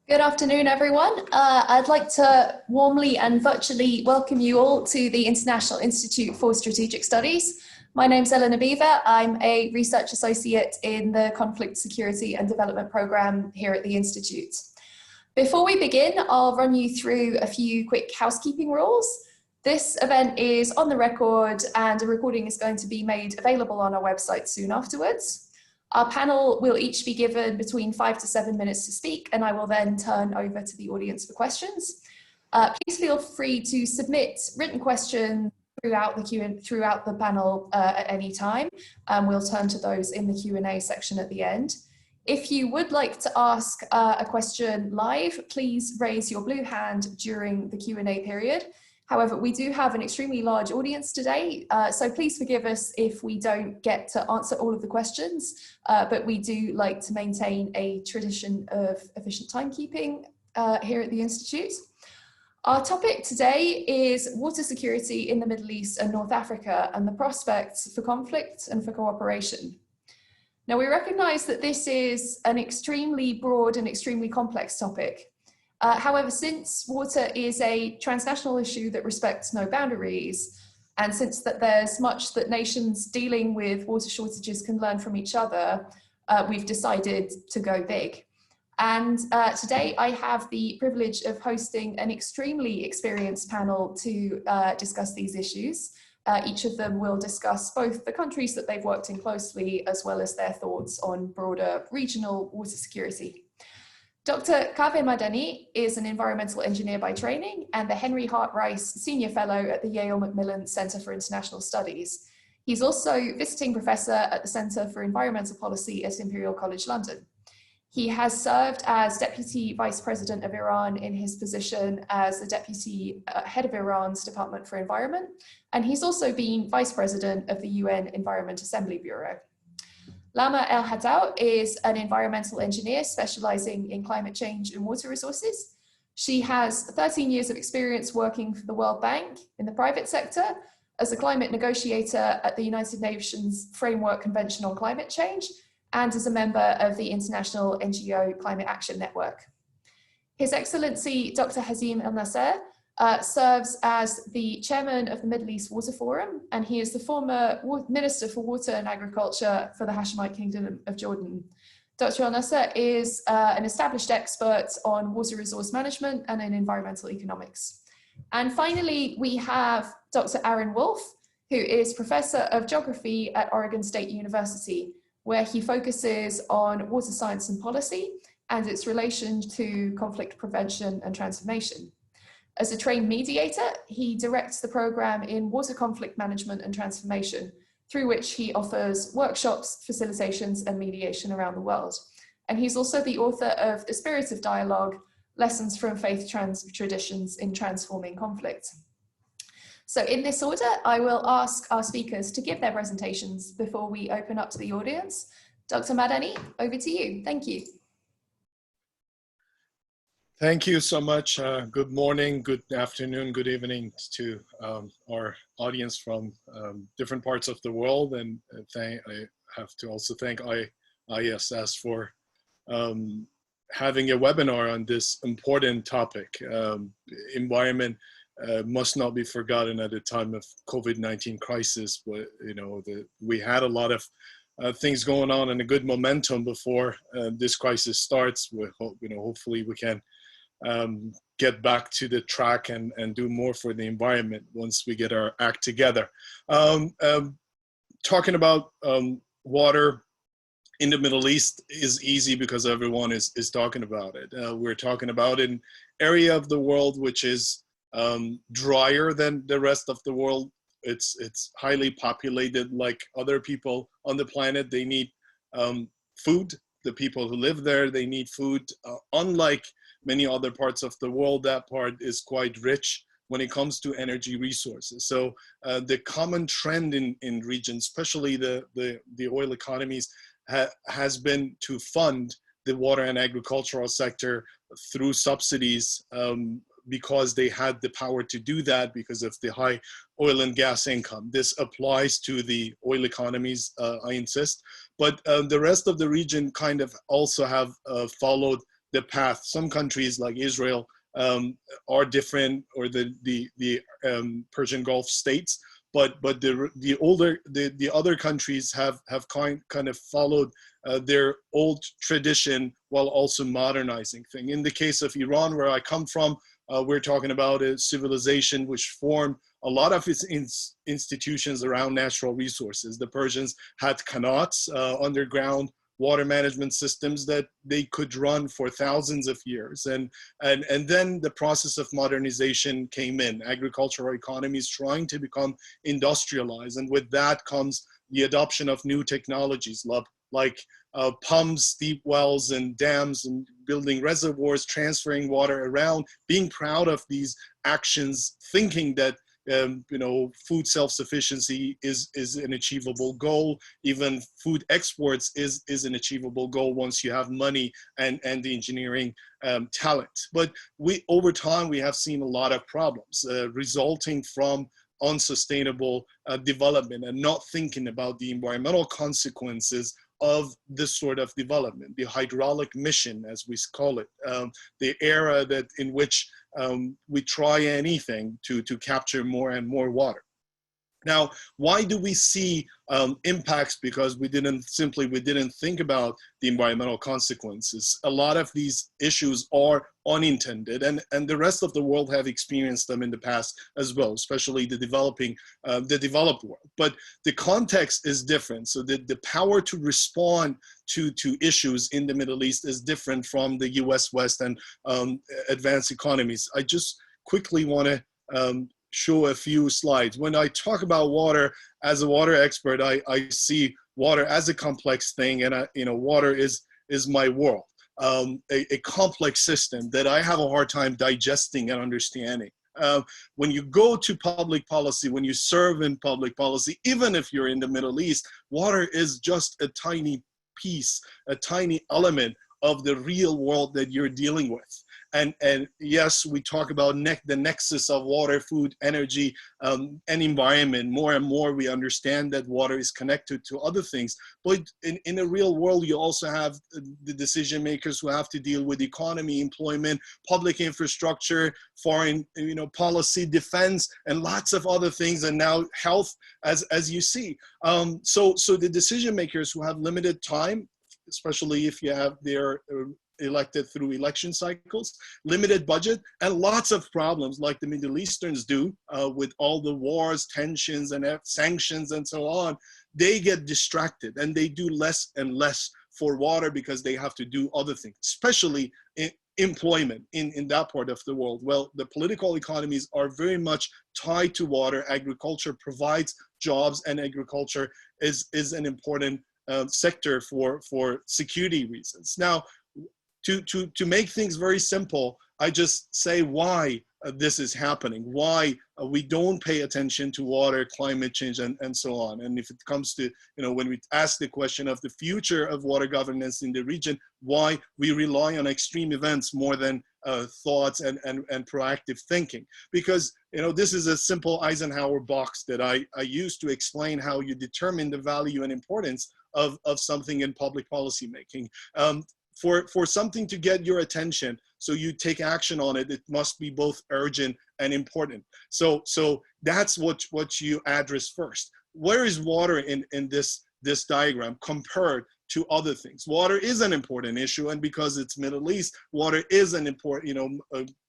Good afternoon, everyone. I'd like to warmly and virtually welcome you all to the International Institute for Strategic Studies. My name's Eleanor Beaver. I'm a research associate in the Conflict, Security and Development Programme here at the Institute. Before we begin, I'll run you through a few quick housekeeping rules. This event is on the record and a recording is going to be made available on our website soon afterwards. Our panel will each be given between 5 to 7 minutes to speak, and I will then turn over to the audience for questions. Please feel free to submit written questions throughout the panel at any time, and we'll turn to those in the Q&A section at the end. If you would like to ask a question live, please raise your blue hand during the Q&A period. However, we do have an extremely large audience today, so please forgive us if we don't get to answer all of the questions, but we do like to maintain a tradition of efficient timekeeping here at the Institute. Our topic today is water security in the Middle East and North Africa and the prospects for conflict and for cooperation. Now, we recognise that this is an extremely broad and extremely complex topic. However, since water is a transnational issue that respects no boundaries, and since that there's much that nations dealing with water shortages can learn from each other, we've decided to go big. And today I have the privilege of hosting an extremely experienced panel to discuss these issues. Each of them will discuss both the countries that they've worked in closely, as well as their thoughts on broader regional water security. Dr. Kaveh Madani is an environmental engineer by training and the Henry Hart Rice Senior Fellow at the Yale Macmillan Center for International Studies. He's also visiting professor at the Center for Environmental Policy at Imperial College London. He has served as Deputy Vice President of Iran in his position as the Deputy Head of Iran's Department for Environment, and he's also been Vice President of the UN Environment Assembly Bureau. Lama El-Haddad is an environmental engineer specializing in climate change and water resources. She has 13 years of experience working for the World Bank in the private sector as a climate negotiator at the United Nations Framework Convention on Climate Change and as a member of the International NGO Climate Action Network. His Excellency Dr. Hazim El-Nasser serves as the chairman of the Middle East Water Forum, and he is the former Minister for Water and Agriculture for the Hashemite Kingdom of Jordan. Dr. El-Nasser is an established expert on water resource management and in environmental economics. And finally, we have Dr. Aaron Wolf, who is Professor of Geography at Oregon State University, where he focuses on water science and policy and its relation to conflict prevention and transformation. As a trained mediator, he directs the program in water conflict management and transformation, through which he offers workshops, facilitations, and mediation around the world. And he's also the author of The Spirit of Dialogue, Lessons from Faith Traditions in Transforming Conflict. So in this order, I will ask our speakers to give their presentations before we open up to the audience. Dr. Madani, over to you. Thank you. Thank you so much. Good morning, good afternoon, good evening to our audience from different parts of the world. And I have to also thank ISS for having a webinar on this important topic. Environment must not be forgotten at a time of COVID-19 crisis. But, we had a lot of things going on and a good momentum before this crisis starts. We hope, hopefully we can get back to the track and do more for the environment once we get our act together. Talking about water in the Middle East is easy because everyone is talking about it. We're talking about an area of the world which is drier than the rest of the world. It's highly populated. Like other people on the planet, they need food. The people who live there, they need food. Unlike many other parts of the world, that part is quite rich when it comes to energy resources. So the common trend in regions, especially the oil economies, has been to fund the water and agricultural sector through subsidies because they had the power to do that because of the high oil and gas income. This applies to the oil economies, I insist, but the rest of the region kind of also have followed the path. Some countries like Israel are different, or the Persian Gulf states, but the other countries have kind of followed their old tradition while also modernizing things. In the case of Iran, where I come from, we're talking about a civilization which formed a lot of its institutions around natural resources. The Persians had qanats, underground water management systems that they could run for thousands of years. And then the process of modernization came in. Agricultural economies trying to become industrialized. And with that comes the adoption of new technologies like pumps, deep wells and dams, and building reservoirs, transferring water around, being proud of these actions, thinking that food self-sufficiency is an achievable goal. Even food exports is an achievable goal once you have money and the engineering talent. But over time, we have seen a lot of problems resulting from unsustainable development and not thinking about the environmental consequences of this sort of development, the hydraulic mission, as we call it, the era in which we try anything to capture more and more water. Now, why do we see impacts? Because we didn't think about the environmental consequences. A lot of these issues are unintended, and the rest of the world have experienced them in the past as well, especially the developed world. But the context is different. So the power to respond to issues in the Middle East is different from the US West and advanced economies. I just quickly want to show a few slides. When I talk about water, as a water expert, I see water as a complex thing, and water is my world, a complex system that I have a hard time digesting and understanding. When you go to public policy, when you serve in public policy, even if you're in the Middle East, water is just a tiny piece, a tiny element of the real world that you're dealing with. And yes, we talk about the nexus of water, food, energy, and environment. More and more, we understand that water is connected to other things. But in the real world, you also have the decision makers who have to deal with economy, employment, public infrastructure, foreign policy, defense, and lots of other things, and now health, as you see. So the decision makers who have limited time, especially if they're elected through election cycles, limited budget, and lots of problems like the Middle Easterns do with all the wars, tensions, and sanctions, and so on. They get distracted and they do less and less for water because they have to do other things, especially in employment in that part of the world. Well, the political economies are very much tied to water. Agriculture provides jobs, and agriculture is an important sector for security reasons. Now, to make things very simple, I just say why this is happening, why we don't pay attention to water, climate change, and so on. And if it comes to, when we ask the question of the future of water governance in the region, why we rely on extreme events more than thoughts and proactive thinking. Because, this is a simple Eisenhower box that I use to explain how you determine the value and importance of something in public policy making. For something to get your attention, so you take action on it, it must be both urgent and important. So that's what you address first. Where is water in this diagram compared to other things? Water is an important issue, and because it's Middle East, water is an important,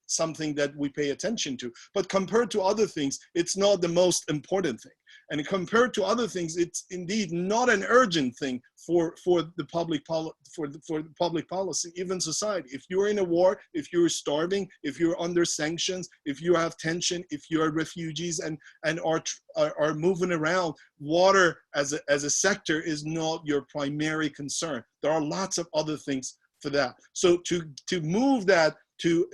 something that we pay attention to. But compared to other things, it's not the most important thing. And compared to other things, it's indeed not an urgent thing for the public policy, even society. If you're in a war, if you're starving, if you're under sanctions, if you have tension, if you are refugees and are moving around, water as a sector is not your primary concern. There are lots of other things for that. So to move that, to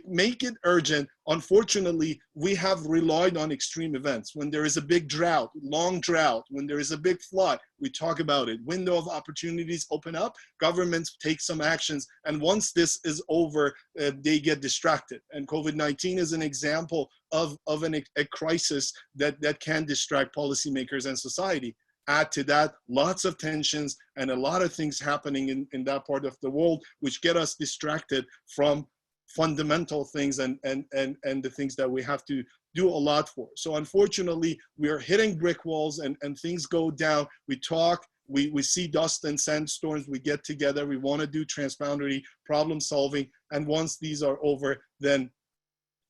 make it urgent, unfortunately, we have relied on extreme events. When there is a big drought, long drought, when there is a big flood, we talk about it. Window of opportunities open up, governments take some actions, and once this is over, they get distracted. And COVID-19 is an example of a crisis that can distract policymakers and society. add to that lots of tensions and a lot of things happening in that part of the world, which get us distracted from fundamental things and the things that we have to do a lot for. So unfortunately, we are hitting brick walls and things go down. We talk, we see dust and sandstorms, we get together, we want to do transboundary problem solving. And once these are over, then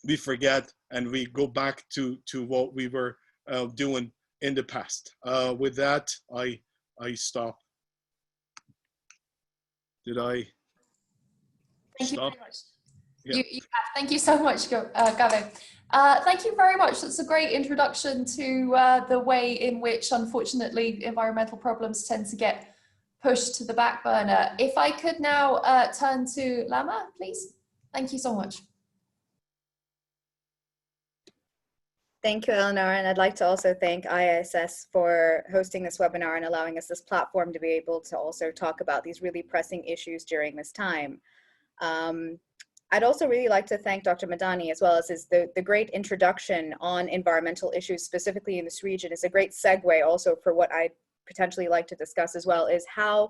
we forget and we go back to what we were doing in the past. With that, I stop. Did I Thank you stop? very much. Yeah. You have. Thank you so much, Kaveh. Thank you very much. That's a great introduction to the way in which, unfortunately, environmental problems tend to get pushed to the back burner. If I could now turn to Lama, please. Thank you so much. Thank you, Eleanor, and I'd like to also thank IISS for hosting this webinar and allowing us this platform to be able to also talk about these really pressing issues during this time. I'd also really like to thank Dr. Madani, as well as the great introduction on environmental issues specifically in this region. Is a great segue also for what I'd potentially like to discuss as well, is how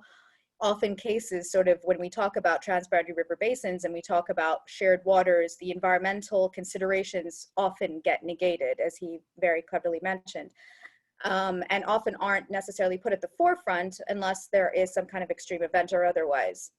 often cases, sort of when we talk about transboundary river basins and we talk about shared waters, the environmental considerations often get negated, as he very cleverly mentioned, and often aren't necessarily put at the forefront unless there is some kind of extreme event or otherwise.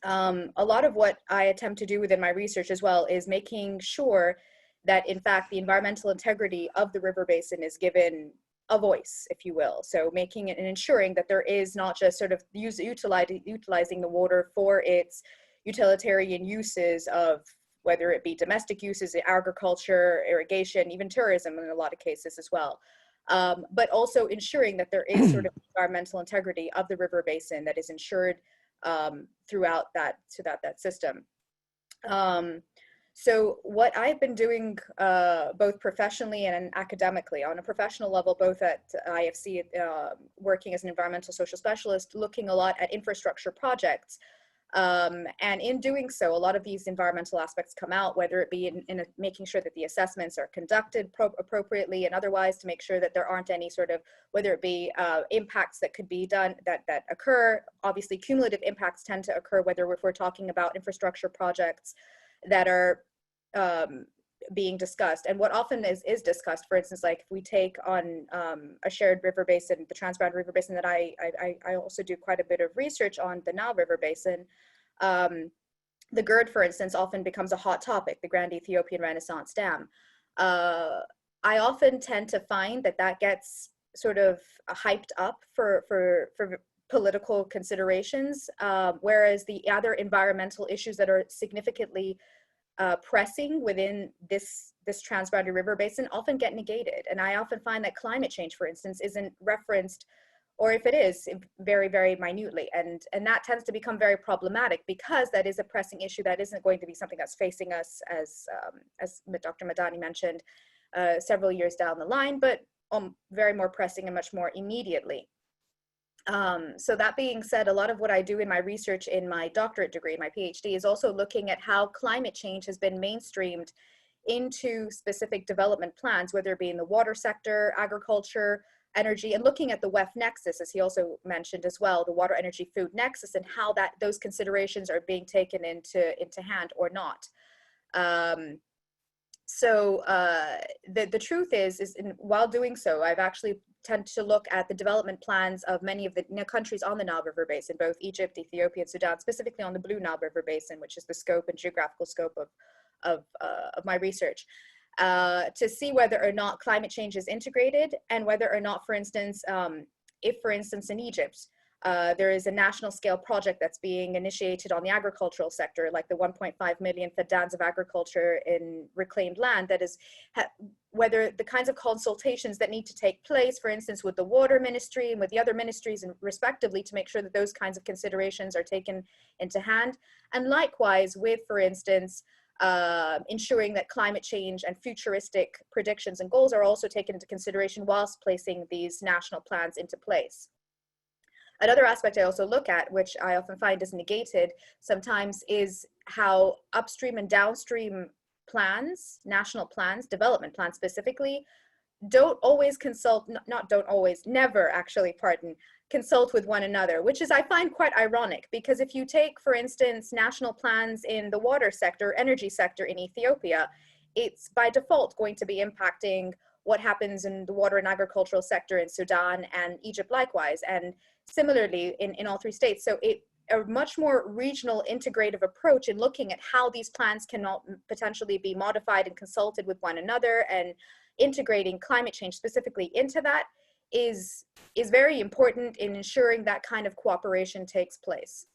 A lot of what I attempt to do within my research as well is making sure that, in fact, the environmental integrity of the river basin is given a voice, if you will. So making it and ensuring that there is not just sort of utilizing the water for its utilitarian uses of, whether it be domestic uses, agriculture, irrigation, even tourism in a lot of cases as well. But also ensuring that there is sort of environmental integrity of the river basin that is ensured throughout that system. So what I've been doing both professionally and academically, on a professional level, both at IFC, working as an environmental social specialist, looking a lot at infrastructure projects. And in doing so, a lot of these environmental aspects come out, whether it be in making sure that the assessments are conducted appropriately, and otherwise to make sure that there aren't any sort of, whether it be impacts that could be done that occur. Obviously, cumulative impacts tend to occur, whether if we're talking about infrastructure projects that are being discussed. And what often is discussed, for instance, like if we take on a shared river basin, the transboundary river basin that I also do quite a bit of research on, the Nile River Basin, the GERD, for instance, often becomes a hot topic, the Grand Ethiopian Renaissance Dam. I often tend to find that gets sort of hyped up for political considerations, whereas the other environmental issues that are significantly pressing within this transboundary river basin often get negated. And I often find that climate change, for instance, isn't referenced, or if it is, very, very minutely. And that tends to become very problematic, because that is a pressing issue that isn't going to be something that's facing us, as Dr. Madani mentioned, several years down the line, but very more pressing and much more immediately. So that being said, a lot of what I do in my research in my doctorate degree, my PhD, is also looking at how climate change has been mainstreamed into specific development plans, whether it be in the water sector, agriculture, energy, and looking at the WEF nexus, as he also mentioned as well, the water, energy, food nexus, and how those considerations are being taken into hand or not. So the truth is while doing so, I've actually tend to look at the development plans of many of the countries on the Nile River Basin, both Egypt, Ethiopia, and Sudan, specifically on the Blue Nile River Basin, which is the scope and geographical scope of my research, to see whether or not climate change is integrated, and whether or not, for instance, if, for instance, in Egypt, there is a national scale project that's being initiated on the agricultural sector, like the 1.5 million fedans of agriculture in reclaimed land, that is, whether the kinds of consultations that need to take place, for instance, with the water ministry and with the other ministries and respectively, to make sure that those kinds of considerations are taken into hand. And likewise with, for instance, ensuring that climate change and futuristic predictions and goals are also taken into consideration whilst placing these national plans into place. Another aspect I also look at, which I often find is negated sometimes, is how upstream and downstream plans, national plans, development plans specifically, don't always consult, not don't always, never actually, pardon, consult with one another, which is, I find, quite ironic, because if you take, for instance, national plans in the water sector, energy sector in Ethiopia, it's by default going to be impacting what happens in the water and agricultural sector in Sudan and Egypt likewise, and similarly in all three states. So a much more regional integrative approach in looking at how these plans can potentially be modified and consulted with one another, and integrating climate change specifically into that is very important in ensuring that kind of cooperation takes place.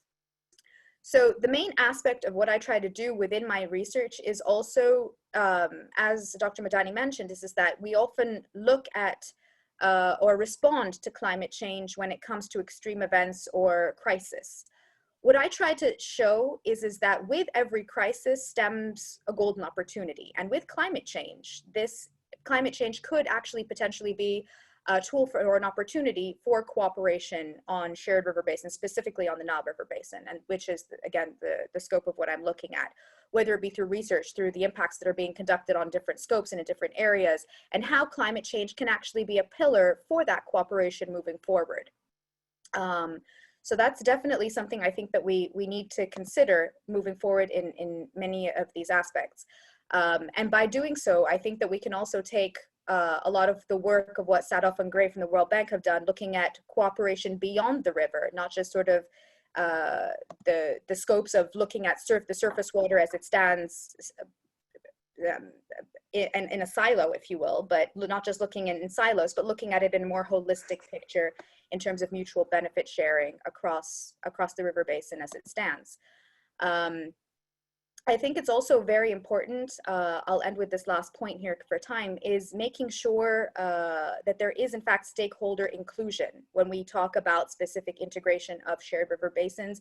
So the main aspect of what I try to do within my research is also, as Dr. Madani mentioned, is that we often look at or respond to climate change when it comes to extreme events or crisis. What I try to show is that with every crisis stems a golden opportunity. And with climate change, this climate change could actually potentially be a tool for, or an opportunity for cooperation on shared river basins, specifically on the Nile River Basin, and which is, again, the scope of what I'm looking at, whether it be through research, through the impacts that are being conducted on different scopes and in different areas, and how climate change can actually be a pillar for that cooperation moving forward. So that's definitely something I think that we need to consider moving forward in many of these aspects. And by doing so, I think that we can also take a lot of the work of what Sadaf and Gray from the World Bank have done, looking at cooperation beyond the river, not just sort of the scopes of looking at the surface water as it stands in a silo, if you will, but not just looking in silos, but looking at it in a more holistic picture in terms of mutual benefit sharing across the river basin as it stands. I think it's also very important, I'll end with this last point here for time, is making sure that there is in fact stakeholder inclusion when we talk about specific integration of shared river basins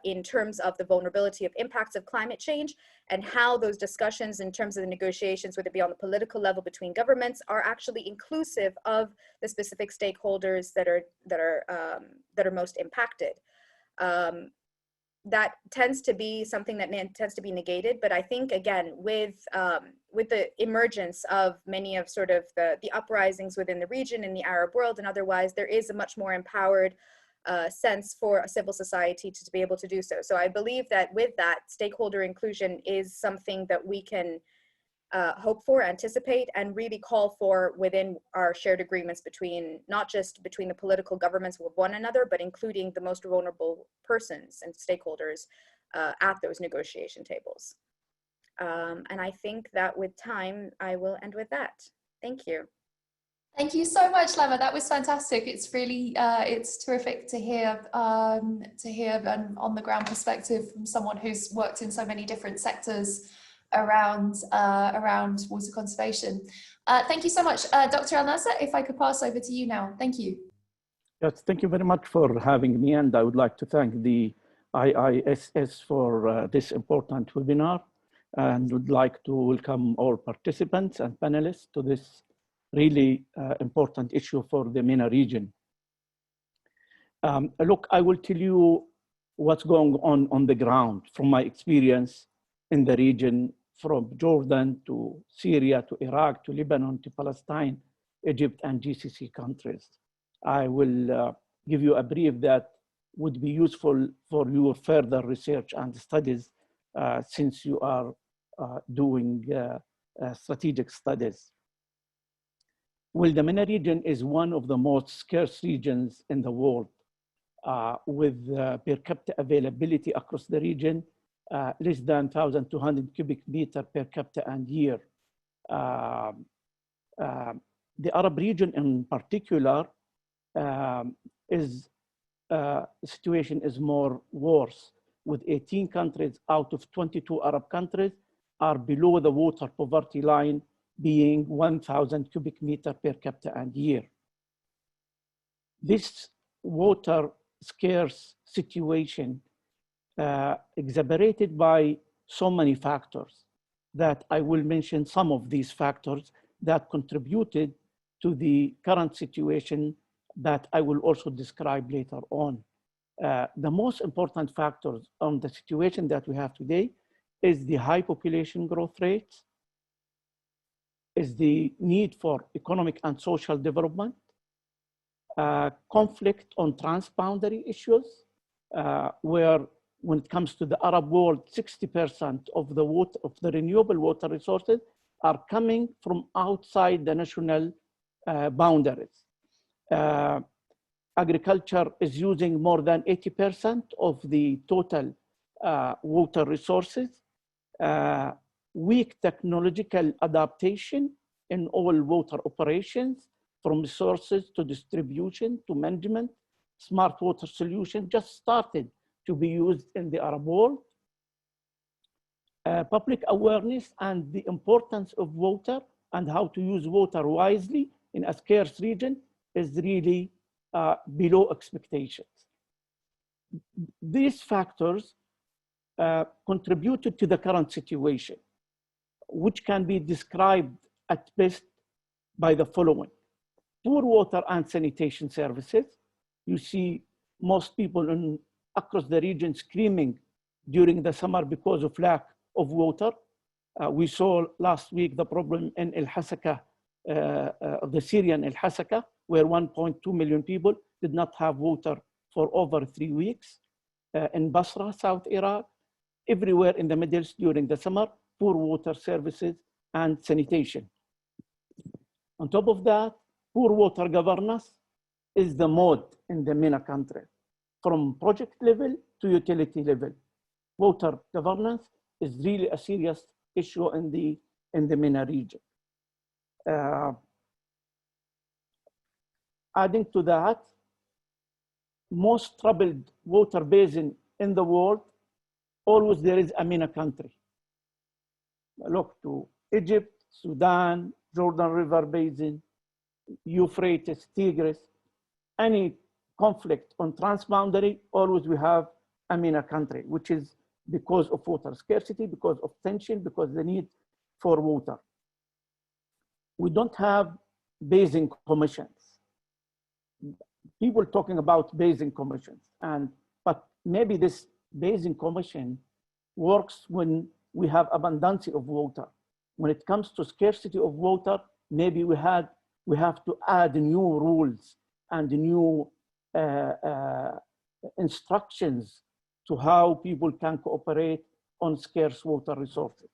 in terms of the vulnerability of impacts of climate change, and how those discussions in terms of the negotiations, whether it be on the political level between governments, are actually inclusive of the specific stakeholders that are most impacted. That tends to be something that tends to be negated, but I think, again, with the emergence of many of sort of the uprisings within the region, in the Arab world and otherwise, there is a much more empowered sense for a civil society to be able to do so. So I believe that with that, stakeholder inclusion is something that we can hope for, anticipate, and really call for within our shared agreements between, not just between the political governments with one another, but including the most vulnerable persons and stakeholders at those negotiation tables. And I think that with time, I will end with that. Thank you. Thank you so much, Lama. That was fantastic. It's really, it's terrific to hear an on-the-ground perspective from someone who's worked in so many different sectors around water conservation. Thank you so much. Dr. El-Nasser, if I could pass over to you now. Thank you. Yes, thank you very much for having me, and I would like to thank the IISS for this important webinar, and would like to welcome all participants and panelists to this really important issue for the MENA region. Look, I will tell you what's going on the ground from my experience in the region, from Jordan to Syria to Iraq to Lebanon to Palestine, Egypt, and GCC countries. I will give you a brief that would be useful for your further research and studies since you are doing strategic studies. Well, the MENA region is one of the most scarce regions in the world, with per capita availability across the region less than 1,200 cubic meter per capita and year. The Arab region in particular situation is more worse, with 18 countries out of 22 Arab countries are below the water poverty line, being 1,000 cubic meter per capita and year. This water scarce situation exacerbated by so many factors that I will mention some of these factors that contributed to the current situation that I will also describe later on. The most important factors on the situation that we have today is the high population growth rates, is the need for economic and social development, conflict on transboundary issues, where when it comes to the Arab world, 60% of the water, of the renewable water resources are coming from outside the national boundaries. Agriculture is using more than 80% of the total water resources. Weak technological adaptation in all water operations, from resources to distribution to management. Smart water solution just started to be used in the Arab world. Public awareness and the importance of water and how to use water wisely in a scarce region is really below expectations. These factors contributed to the current situation, which can be described at best by the following. Poor water and sanitation services. You see most people across the region screaming during the summer because of lack of water. We saw last week the problem in El-Hasaka, the Syrian El-Hasaka, where 1.2 million people did not have water for over 3 weeks. In Basra, South Iraq, everywhere in the Middle East during the summer, poor water services and sanitation. On top of that, poor water governance is the mode in the MENA country, from project level to utility level. Water governance is really a serious issue in the MENA region. Adding to that, most troubled water basin in the world, always there is a MENA country. Look to Egypt, Sudan, Jordan River Basin, Euphrates, Tigris. Any conflict on transboundary, always we have a MENA country, which is because of water scarcity, because of tension, because the need for water. We don't have basin commissions. People talking about basin commissions, but maybe this basin commission works when we have abundance of water. When it comes to scarcity of water, maybe we have to add new rules and new instructions to how people can cooperate on scarce water resources.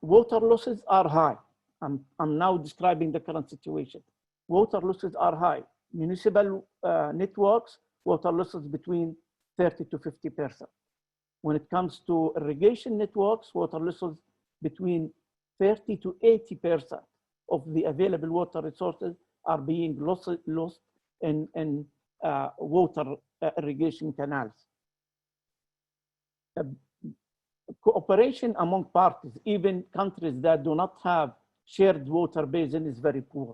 Water losses are high. I'm now describing the current situation. Water losses are high. Municipal networks, water losses between 30 to 50%. When it comes to irrigation networks, water losses between 30 to 80% of the available water resources are being lost in water irrigation canals. Cooperation among parties, even countries that do not have shared water basin, is very poor,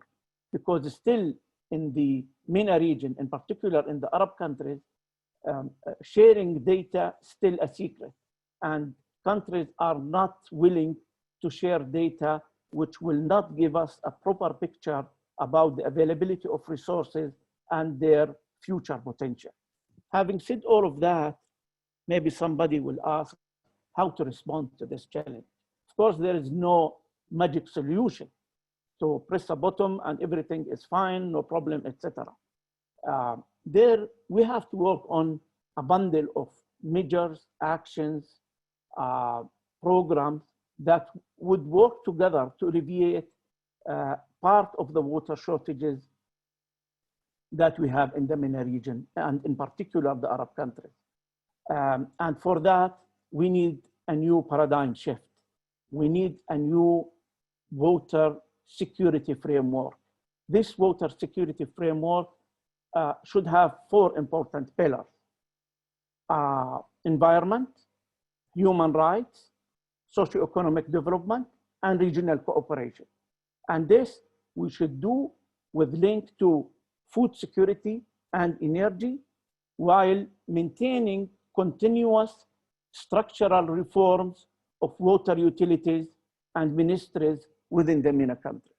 because still in the MENA region, in particular in the Arab countries, sharing data still a secret, and countries are not willing to share data which will not give us a proper picture about the availability of resources and their future potential. Having said all of that, maybe somebody will ask how to respond to this challenge. Of course, there is no magic solution to press a button and everything is fine, no problem, etc. There, we have to work on a bundle of measures, actions, programs that would work together to alleviate part of the water shortages that we have in the MENA region, and in particular the Arab countries. And for that, we need a new paradigm shift. We need a new water security framework. This water security framework should have 4 important pillars: environment, human rights, socioeconomic development, and regional cooperation. And this we should do with link to food security and energy, while maintaining continuous structural reforms of water utilities and ministries within the MENA countries.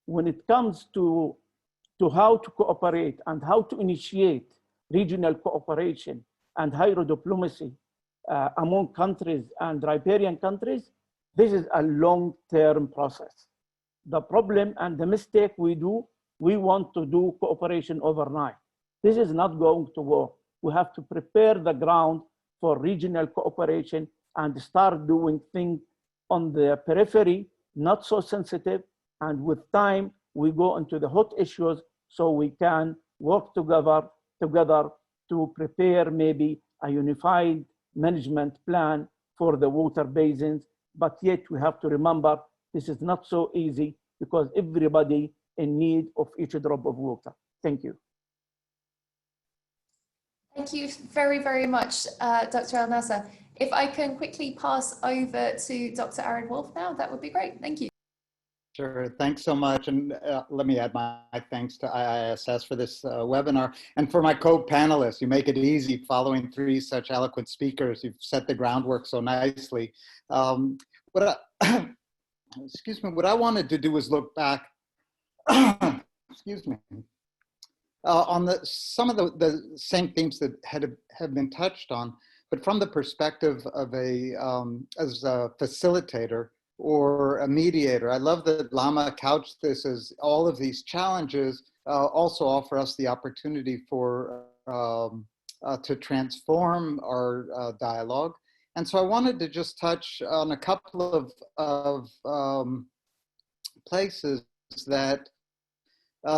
When it comes to how to cooperate and how to initiate regional cooperation and hydro diplomacy among countries and riparian countries, this is a long-term process. The problem and the mistake we do, we want to do cooperation overnight. This is not going to work. We have to prepare the ground for regional cooperation and start doing things on the periphery, not so sensitive. And with time, we go into the hot issues so we can work together to prepare maybe a unified management plan for the water basins. But yet we have to remember this is not so easy because everybody in need of each drop of water. Thank you. Thank you very, very much, Dr. El-Nasser. If I can quickly pass over to Dr. Aaron Wolf now, that would be great. Thank you. Sure, thanks so much. And let me add my thanks to IISS for this webinar and for my co-panelists. You make it easy following three such eloquent speakers. You've set the groundwork so nicely. Excuse me, what I wanted to do was look back, excuse me, on some of the same themes that have been touched on, but from the perspective of as a facilitator or a mediator. I love that Lama couched this as all of these challenges also offer us the opportunity for to transform our dialogue. And so I wanted to just touch on a couple of places that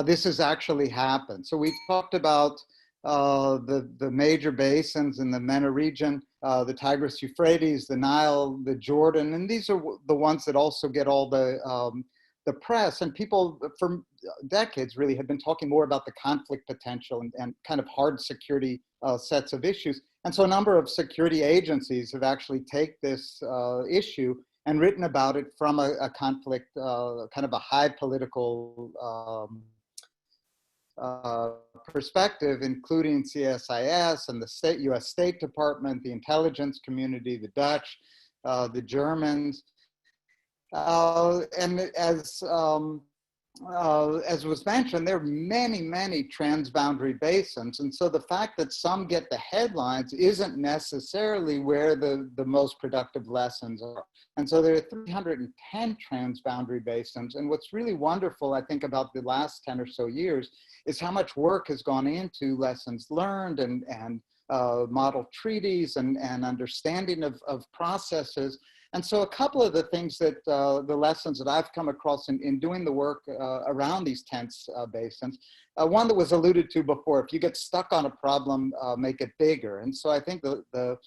this has actually happened. So we've talked about the major basins in the MENA region, the Tigris Euphrates, the Nile, the Jordan, and these are the ones that also get all the press. And people for decades really have been talking more about the conflict potential and kind of hard security sets of issues. And so a number of security agencies have actually taken this issue and written about it from a conflict, kind of a high political perspective, including CSIS and the US State Department, the intelligence community, the Dutch, the Germans. And as was mentioned, there are many, many transboundary basins. And so the fact that some get the headlines isn't necessarily where the most productive lessons are. And so there are 310 transboundary basins. And what's really wonderful, I think, about the last 10 or so years is how much work has gone into lessons learned and model treaties and understanding of processes. And so a couple of the things that the lessons that I've come across in doing the work around these tense basins, one that was alluded to before, if you get stuck on a problem, make it bigger. And so I think the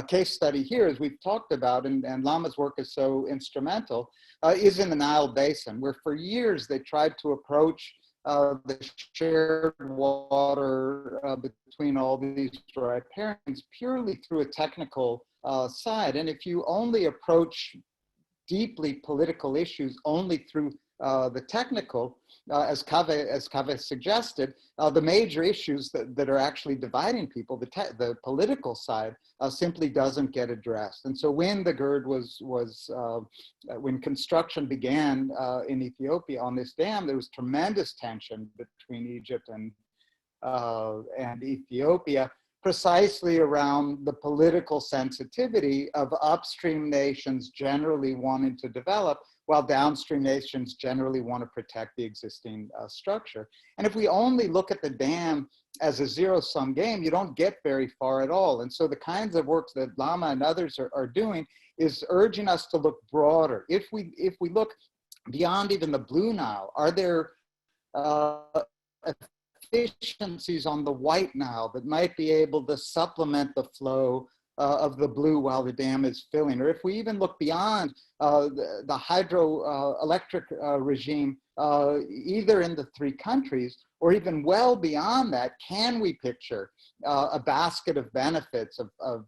case study here, as we've talked about, and Lama's work is so instrumental, is in the Nile Basin, where for years they tried to approach the shared water between all these riparians purely through a technical side. And if you only approach deeply political issues only through the technical, as Kaveh suggested, the major issues that are actually dividing people, the political side, simply doesn't get addressed. And so when the GERD when construction began in Ethiopia on this dam, there was tremendous tension between Egypt and Ethiopia, precisely around the political sensitivity of upstream nations generally wanting to develop, while downstream nations generally want to protect the existing structure. And if we only look at the dam as a zero-sum game, you don't get very far at all. And so the kinds of work that Lama and others are doing is urging us to look broader. If we look beyond even the Blue Nile, are there efficiencies on the White Nile that might be able to supplement the flow of the blue while the dam is filling? Or if we even look beyond the hydroelectric regime, either in the three countries or even well beyond that, can we picture a basket of benefits of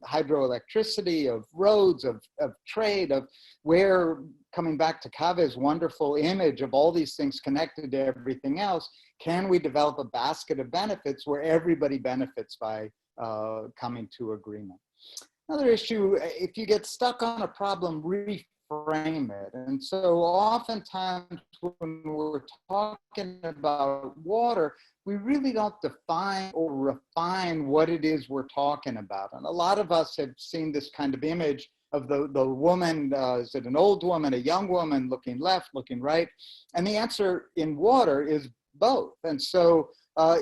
hydroelectricity, of roads, of trade, of where, coming back to Kaveh's wonderful image of all these things connected to everything else, can we develop a basket of benefits where everybody benefits by coming to agreement? Another issue, if you get stuck on a problem, reframe it. And so oftentimes when we're talking about water, we really don't define or refine what it is we're talking about. And a lot of us have seen this kind of image the woman, is it an old woman, a young woman, looking left, looking right? And the answer in water is both. And so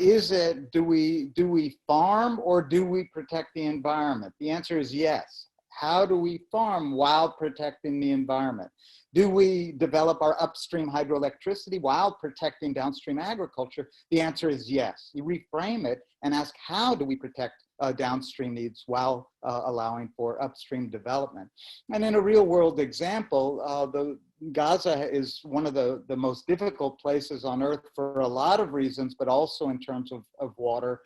is it, do we farm or do we protect the environment? The answer is yes. How do we farm while protecting the environment? Do we develop our upstream hydroelectricity while protecting downstream agriculture? The answer is yes. You reframe it and ask, how do we protect downstream needs while allowing for upstream development? And in a real world example, Gaza is one of the most difficult places on earth for a lot of reasons, but also in terms of water.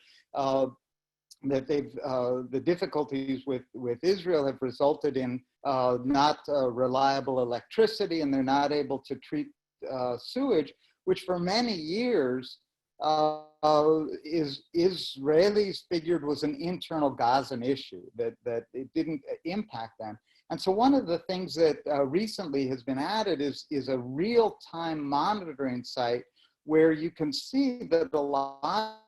That the difficulties with Israel have resulted in not reliable electricity, and they're not able to treat sewage, which for many years Israelis figured was an internal Gazan issue, that it didn't impact them. And so one of the things that recently has been added is a real-time monitoring site where you can see that a lot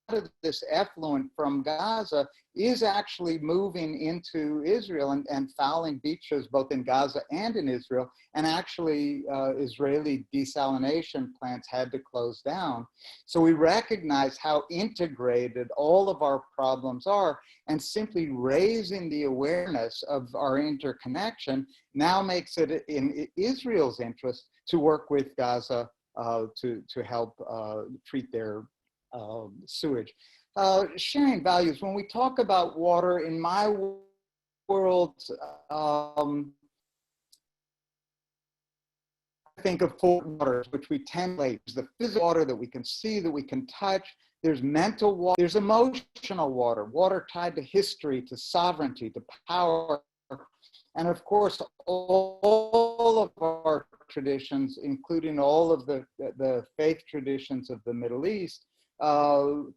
of this effluent from Gaza is actually moving into Israel and fouling beaches both in Gaza and in Israel. And actually Israeli desalination plants had to close down. So we recognize how integrated all of our problems are, and simply raising the awareness of our interconnection now makes it in Israel's interest to work with Gaza to help treat their sewage. Sharing values. When we talk about water in my world, I think of four waters, which we tend to relate. There's the physical water that we can see, that we can touch. There's mental water. There's emotional water, water tied to history, to sovereignty, to power. And of course, all of our traditions, including all of the faith traditions of the Middle East,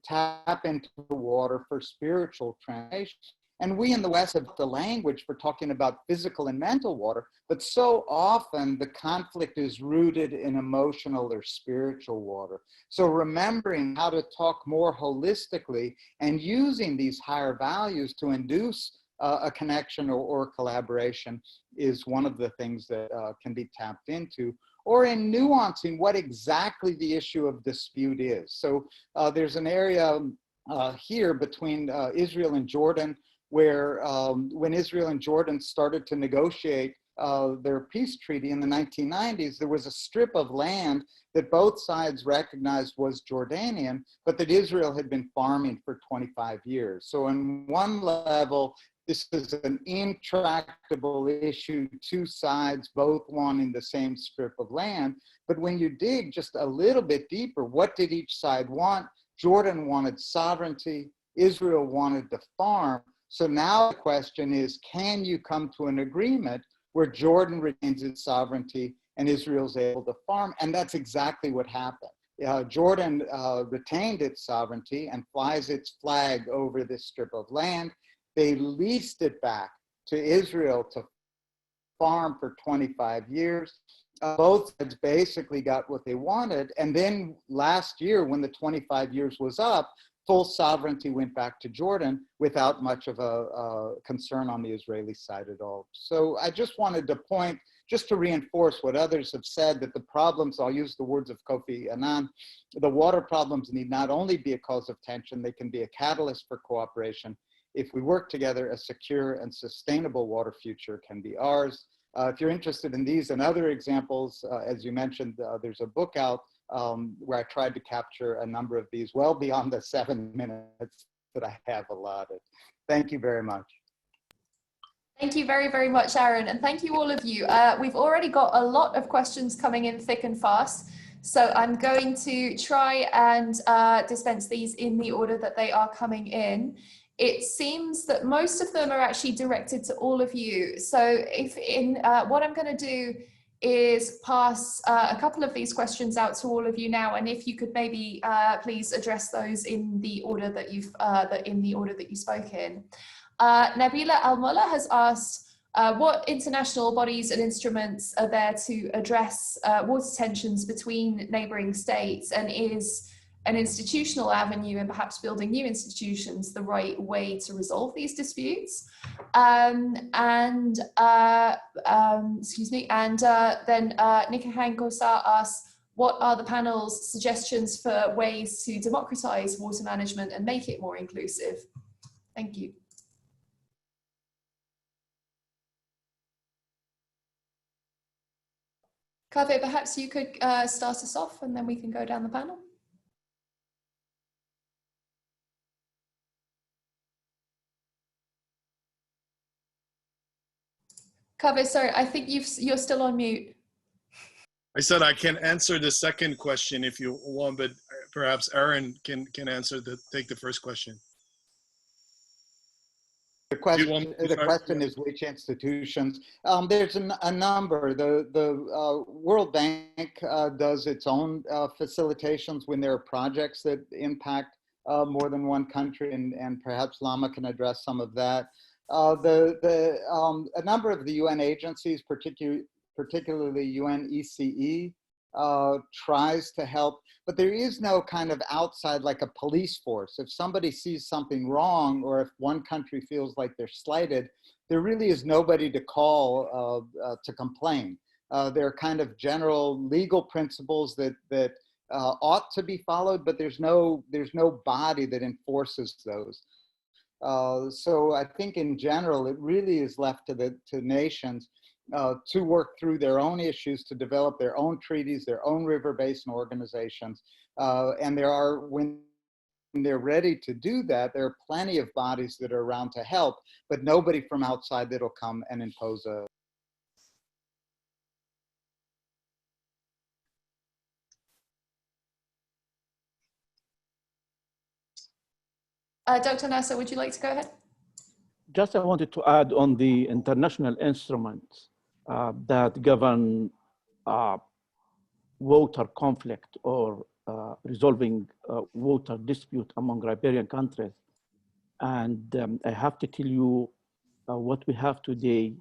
tap into water for spiritual transformation. And we in the West have the language for talking about physical and mental water, but so often the conflict is rooted in emotional or spiritual water. So remembering how to talk more holistically and using these higher values to induce a connection or collaboration is one of the things that can be tapped into, or in nuancing what exactly the issue of dispute is. So there's an area here between Israel and Jordan where when Israel and Jordan started to negotiate their peace treaty in the 1990s, there was a strip of land that both sides recognized was Jordanian, but that Israel had been farming for 25 years. So on one level, this is an intractable issue, two sides both wanting the same strip of land. But when you dig just a little bit deeper, what did each side want? Jordan wanted sovereignty, Israel wanted to farm. So now the question is, can you come to an agreement where Jordan retains its sovereignty and Israel's able to farm? And that's exactly what happened. Jordan retained its sovereignty and flies its flag over this strip of land. They leased it back to Israel to farm for 25 years. Both sides basically got what they wanted. And then last year, when the 25 years was up, full sovereignty went back to Jordan without much of a concern on the Israeli side at all. So I just wanted to point, just to reinforce what others have said, that the problems, I'll use the words of Kofi Annan, the water problems need not only be a cause of tension, they can be a catalyst for cooperation. If we work together, a secure and sustainable water future can be ours. If you're interested in these and other examples, as you mentioned, there's a book out where I tried to capture a number of these well beyond the 7 minutes that I have allotted. Thank you very much. Thank you very, very much, Aaron. And thank you all of you. We've already got a lot of questions coming in thick and fast. So I'm going to try and dispense these in the order that they are coming in. It seems that most of them are actually directed to all of you. So if what I'm going to do is pass a couple of these questions out to all of you now, and if you could maybe please address those in the order that you've you spoke in. Nabila Al-Mullah has asked, what international bodies and instruments are there to address water tensions between neighbouring states, and is an institutional avenue and perhaps building new institutions the right way to resolve these disputes? Then Nika Kosa asks, what are the panel's suggestions for ways to democratize water management and make it more inclusive? Thank you. Kaveh, perhaps you could start us off and then we can go down the panel. Kaveh, sorry, I think you're still on mute. I said I can answer the second question if you want, but perhaps Aaron can take the first question. The question is which institutions. There's a number. The World Bank does its own facilitations when there are projects that impact more than one country, and perhaps Lama can address some of that. A number of the UN agencies, particularly UNECE, tries to help, but there is no kind of outside, like a police force. If somebody sees something wrong, or if one country feels like they're slighted, there really is nobody to call to complain. There are kind of general legal principles that ought to be followed, but there's no body that enforces those. So I think in general, it really is left to nations to work through their own issues, to develop their own treaties, their own river basin organizations. And there are, when they're ready to do that, there are plenty of bodies that are around to help, but nobody from outside that'll come and impose a. Dr. Nasser, would you like to go ahead? Just I wanted to add on the international instruments that govern water conflict or resolving water dispute among riparian countries. And I have to tell you, what we have today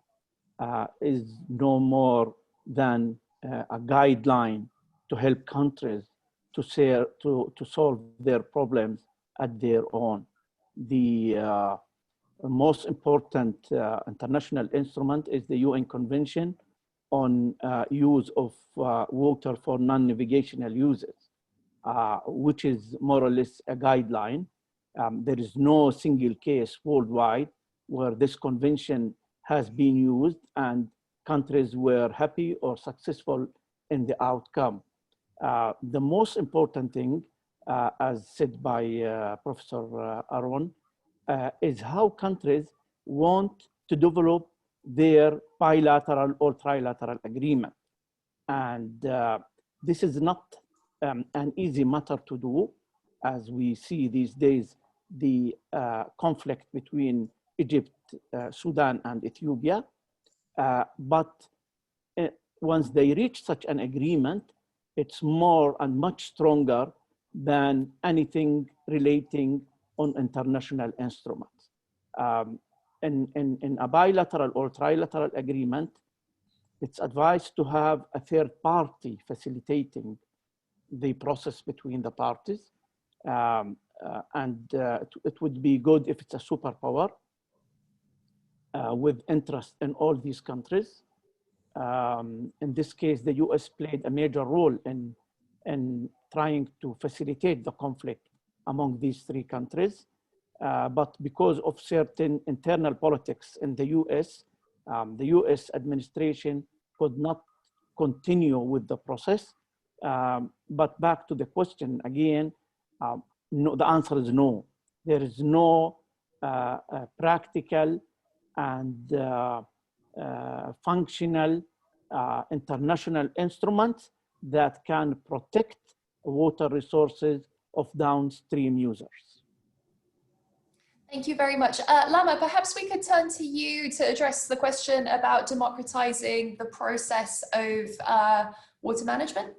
is no more than a guideline to help countries to solve their problems at their own. The most important international instrument is the UN Convention on use of water for non-navigational uses, which is more or less a guideline. There is no single case worldwide where this convention has been used and countries were happy or successful in the outcome. The most important thing, as said by Professor Aaron, is how countries want to develop their bilateral or trilateral agreement. And this is not an easy matter to do. As we see these days, the conflict between Egypt, Sudan, and Ethiopia. But once they reach such an agreement, it's more and much stronger than anything relating on international instruments. In a bilateral or trilateral agreement, it's advised to have a third party facilitating the process between the parties. It would be good if it's a superpower with interest in all these countries. In this case, the US played a major role in trying to facilitate the conflict among these three countries. But because of certain internal politics in the US administration could not continue with the process. But back to the question again, no, the answer is no. There is no practical and functional international instruments that can protect water resources of downstream users. Thank you very much. Lama, perhaps we could turn to you to address the question about democratizing the process of water management.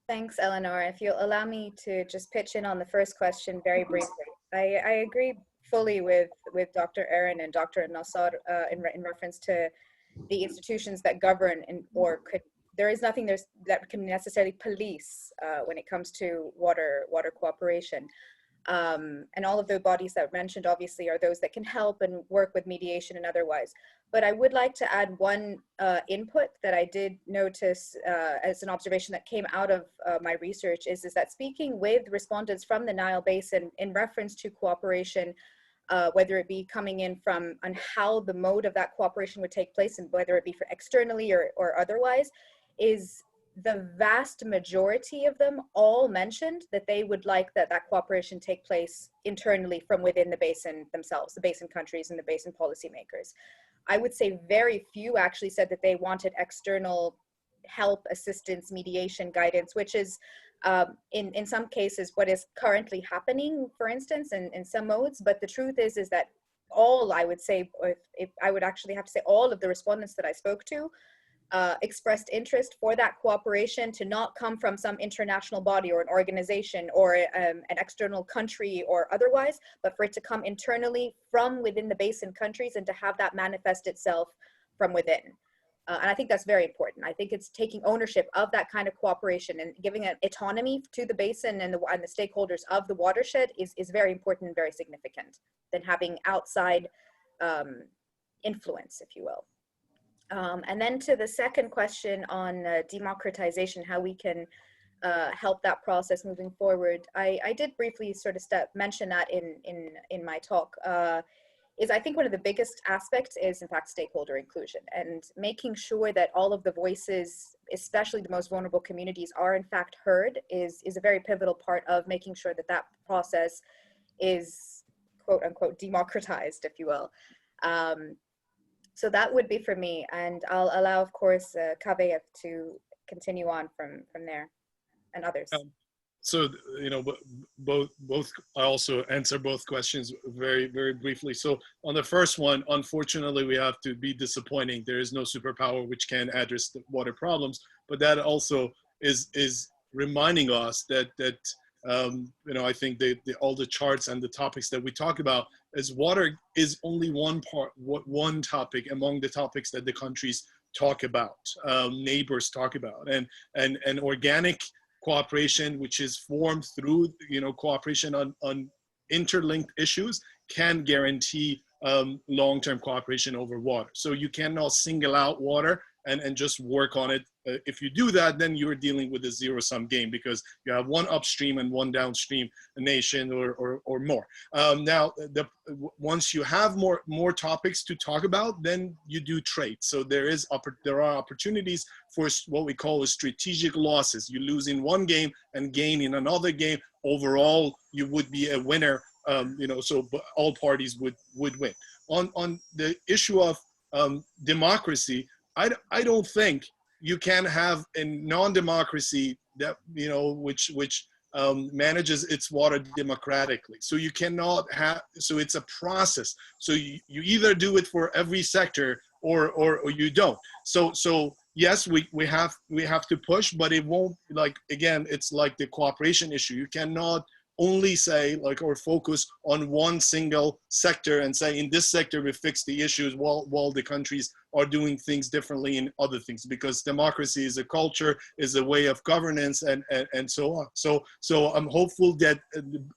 Thanks, Eleanor. If you'll allow me to just pitch in on the first question very briefly. I agree fully with Dr. Aaron and Dr. Nasser in reference to the institutions that govern or could there is nothing that can necessarily police when it comes to water cooperation. And all of the bodies that were mentioned obviously are those that can help and work with mediation and otherwise. But I would like to add one input that I did notice as an observation that came out of my research is that speaking with respondents from the Nile Basin in reference to cooperation, whether it be coming in from on how the mode of that cooperation would take place and whether it be for externally or otherwise, is the vast majority of them all mentioned that they would like that cooperation take place internally from within the basin themselves, the basin countries and the basin policymakers. I would say very few actually said that they wanted external help, assistance, mediation, guidance, which is in some cases what is currently happening, for instance, in some modes. But the truth is that all, I would say, if I would actually have to say all of the respondents that I spoke to expressed interest for that cooperation to not come from some international body or an organization or an external country or otherwise, but for it to come internally from within the basin countries and to have that manifest itself from within. And I think that's very important. I think it's taking ownership of that kind of cooperation and giving an autonomy to the basin and the stakeholders of the watershed is very important and very significant than having outside influence, if you will. And then to the second question on democratization, how we can help that process moving forward. I did briefly sort of mention that in my talk. Is I think one of the biggest aspects is in fact stakeholder inclusion and making sure that all of the voices, especially the most vulnerable communities, are in fact heard is a very pivotal part of making sure that process is quote unquote democratized, if you will. So that would be for me, and I'll allow, of course, Kaveh to continue on from there, and others. So, you know, both I also answer both questions very, very briefly. So on the first one, unfortunately, we have to be disappointing. There is no superpower which can address the water problems, but that also is reminding us that you know, I think all the charts and the topics that we talk about is water is only one topic among the topics that the countries talk about, neighbors talk about, and organic cooperation, which is formed through, you know, cooperation on interlinked issues, can guarantee long-term cooperation over water. So you cannot single out water and just work on it. If you do that, then you're dealing with a zero-sum game because you have one upstream and one downstream nation or more. Now, once you have more topics to talk about, then you do trade. So there are opportunities for what we call strategic losses. You lose in one game and gain in another game. Overall, you would be a winner. You know, so all parties would win. On the issue of democracy, I don't think you can have a non-democracy that, you know, which manages its water democratically. So you cannot have, so it's a process. So you either do it for every sector or you don't. So yes, we have to push, but it won't, like, again, it's like the cooperation issue. You cannot only say, like, or focus on one single sector and say in this sector we fix the issues while the countries are doing things differently in other things, because democracy is a culture, is a way of governance, and so on. So I'm hopeful that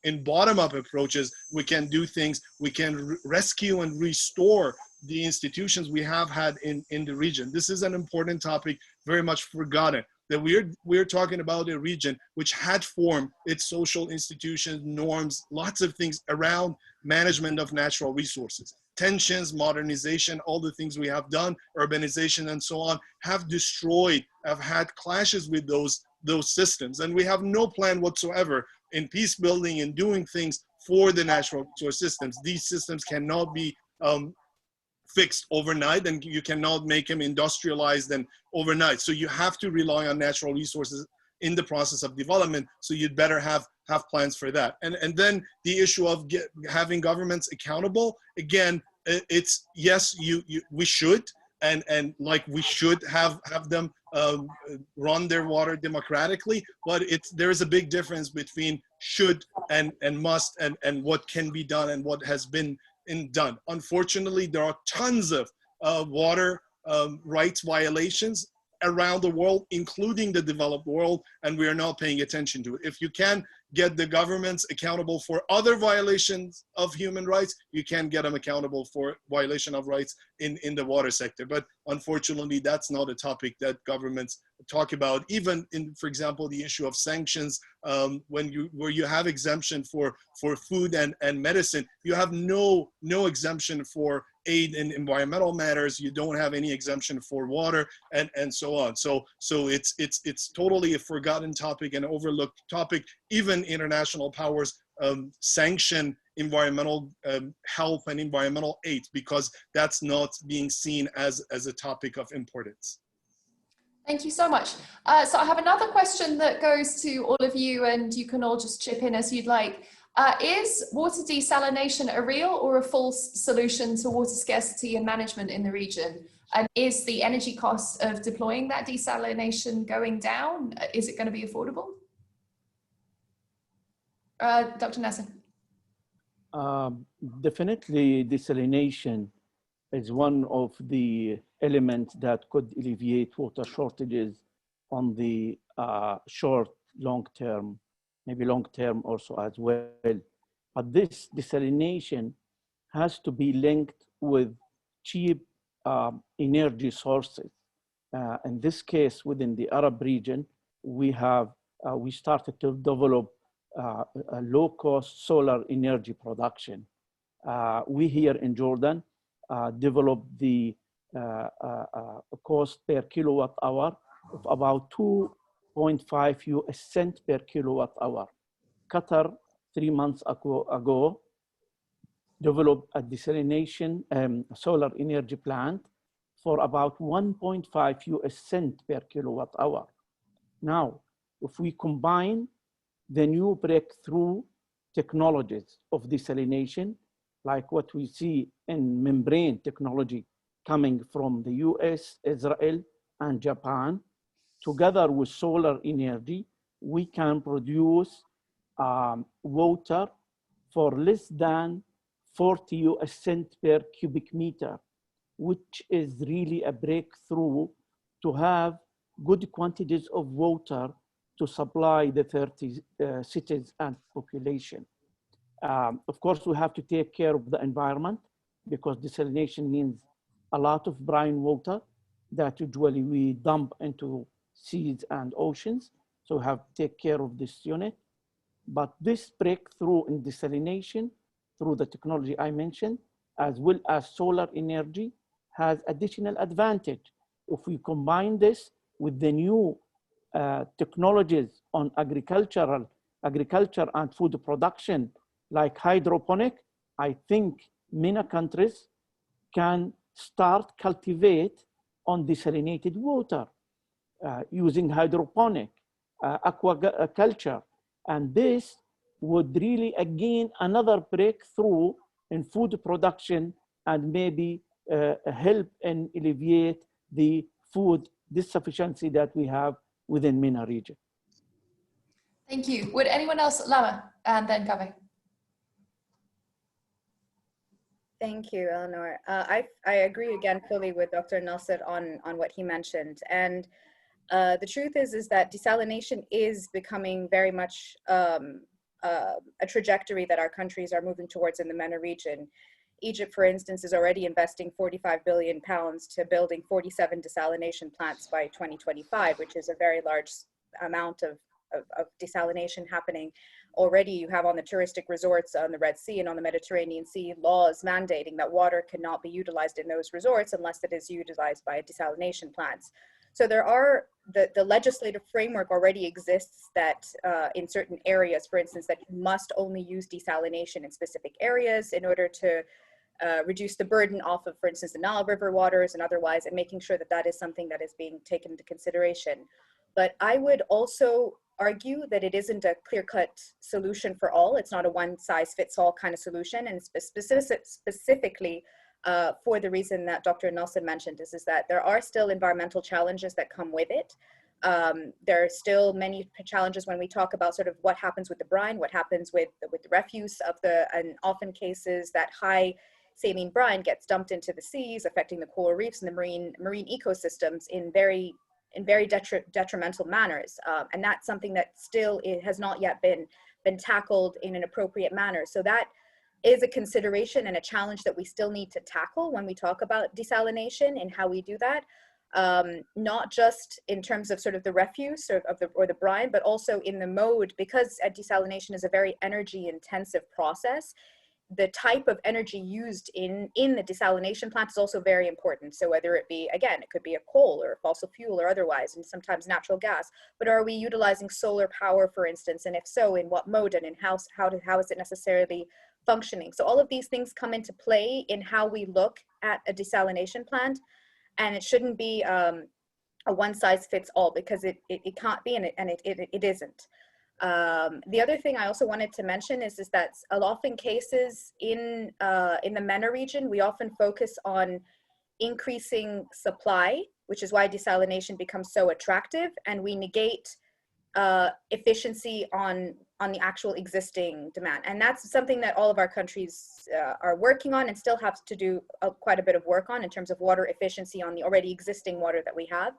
in bottom-up approaches we can do things, we can rescue and restore the institutions we have had in the region. This is an important topic, very much forgotten, that we're talking about a region which had formed its social institutions, norms, lots of things around management of natural resources. Tensions, modernization, all the things we have done, urbanization and so on, have destroyed, have had clashes with those systems. And we have no plan whatsoever in peace building and doing things for the natural resource systems. These systems cannot be fixed overnight, and you cannot make them industrialized and overnight. So you have to rely on natural resources in the process of development. So you'd better have plans for that. And then the issue of having governments accountable, again, it's yes, we should, and like we should have them run their water democratically, but there is a big difference between should and must and what can be done and what has been done. Unfortunately, there are tons of water rights violations around the world, including the developed world, and we are not paying attention to it. If you can get the governments accountable for other violations of human rights, you can get them accountable for violation of rights in the water sector. But unfortunately, that's not a topic that governments talk about. Even in, for example, the issue of sanctions, where you have exemption for food and medicine, you have no exemption for aid in environmental matters. You don't have any exemption for water and so on. So it's totally a forgotten topic, an overlooked topic. Even international powers sanction environmental help and environmental aid because that's not being seen as a topic of importance. Thank you so much. So I have another question that goes to all of you, and you can all just chip in as you'd like. Is water desalination a real or a false solution to water scarcity and management in the region? And is the energy cost of deploying that desalination going down? Is it going to be affordable? Dr. Nasser. Definitely desalination is one of the elements that could alleviate water shortages on the short, long term, maybe long term also as well. But this desalination has to be linked with cheap energy sources. In this case, within the Arab region, we started to develop a low-cost solar energy production. We here in Jordan developed the cost per kilowatt hour of about 2.5 US cent per kilowatt hour. Qatar, 3 months ago, developed a desalination solar energy plant for about 1.5 US cent per kilowatt hour. Now, if we combine the new breakthrough technologies of desalination, like what we see in membrane technology coming from the US, Israel, and Japan, together with solar energy, we can produce water for less than 40 US cent per cubic meter, which is really a breakthrough to have good quantities of water to supply the 30 cities and population. Of course, we have to take care of the environment because desalination means a lot of brine water that usually we dump into seas and oceans. So we have to take care of this unit. But this breakthrough in desalination through the technology I mentioned, as well as solar energy, has additional advantage. If we combine this with the new technologies on agriculture and food production, like hydroponic, I think MENA countries can start cultivate on desalinated water using hydroponic, aquaculture. And this would really, again, another breakthrough in food production and maybe help and alleviate the food insufficiency that we have within MENA region. Thank you. Would anyone else, Lama, and then Kaveh? Thank you, Eleanor. I agree again fully with Dr. Nasser on what he mentioned. And the truth is that desalination is becoming very much a trajectory that our countries are moving towards in the MENA region. Egypt, for instance, is already investing 45 billion pounds to building 47 desalination plants by 2025, which is a very large amount of desalination happening. Already you have on the touristic resorts on the Red Sea and on the Mediterranean Sea laws mandating that water cannot be utilized in those resorts unless it is utilized by desalination plants. So there are, the legislative framework already exists that in certain areas, for instance, that you must only use desalination in specific areas in order to reduce the burden off of, for instance, the Nile River waters and otherwise, and making sure that that is something that is being taken into consideration. But I would also argue that it isn't a clear-cut solution for all. It's not a one-size-fits-all kind of solution, and specifically for the reason that Dr. Nasser mentioned is that there are still environmental challenges that come with it. There are still many challenges when we talk about sort of what happens with the brine, what happens with the refuse of and often cases that high saline brine gets dumped into the seas, affecting the coral reefs and the marine ecosystems in very in very detrimental manners. And that's something that still has not yet been tackled in an appropriate manner. So that is a consideration and a challenge that we still need to tackle when we talk about desalination and how we do that. Not just in terms of sort of the refuse or the brine, but also in the mode, because desalination is a very energy intensive process. The type of energy used in the desalination plant is also very important. So whether it be, again, it could be a coal or a fossil fuel or otherwise, and sometimes natural gas, but are we utilizing solar power, for instance? And if so, in what mode and in how is it necessarily functioning? So all of these things come into play in how we look at a desalination plant, and it shouldn't be a one size fits all, because it can't be, and it isn't. The other thing I also wanted to mention is that often cases in the MENA region, we often focus on increasing supply, which is why desalination becomes so attractive, and we negate efficiency on the actual existing demand. And that's something that all of our countries are working on and still have to do quite a bit of work on in terms of water efficiency on the already existing water that we have.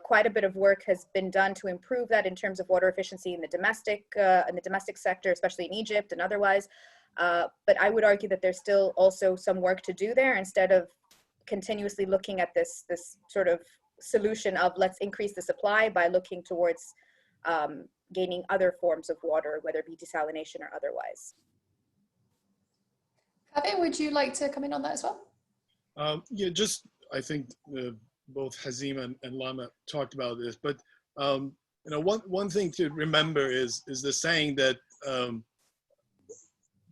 Quite a bit of work has been done to improve that in terms of water efficiency in the domestic sector, especially in Egypt and otherwise. But I would argue that there's still also some work to do there, instead of continuously looking at this sort of solution of let's increase the supply by looking towards gaining other forms of water, whether it be desalination or otherwise. Kaveh, would you like to come in on that as well? Yeah, just I think both Hazim and Lama talked about this, but you know, one thing to remember is the saying that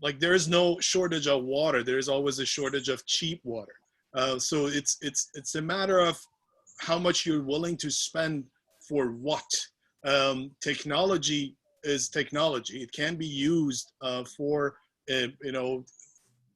like there is no shortage of water, there is always a shortage of cheap water. So it's a matter of how much you're willing to spend for what. Technology is technology. It can be used for you know,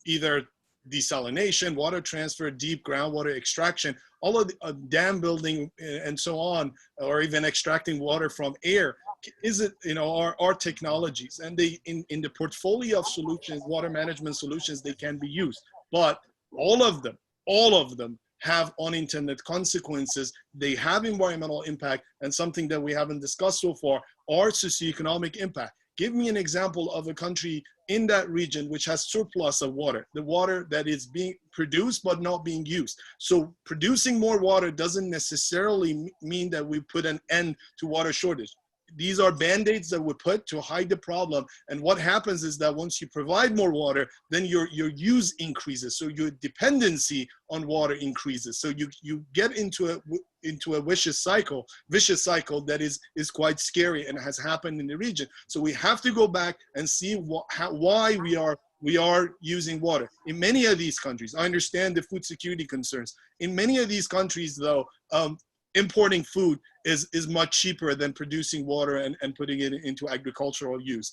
either desalination, water transfer, deep groundwater extraction, all of the dam building and so on, or even extracting water from air. Is it, you know, are technologies, and they in the portfolio of solutions, water management solutions, they can be used, but all of them have unintended consequences. They have environmental impact, and something that we haven't discussed so far are socioeconomic impact. Give me an example of a country in that region which has surplus of water, the water that is being produced but not being used. So producing more water doesn't necessarily mean that we put an end to water shortage. These are band-aids that we put to hide the problem. And what happens is that once you provide more water, then your use increases. So your dependency on water increases. So you get into a vicious cycle that is quite scary and has happened in the region. So we have to go back and see why we are using water. In many of these countries, I understand the food security concerns. In many of these countries though, importing food is much cheaper than producing water and putting it into agricultural use.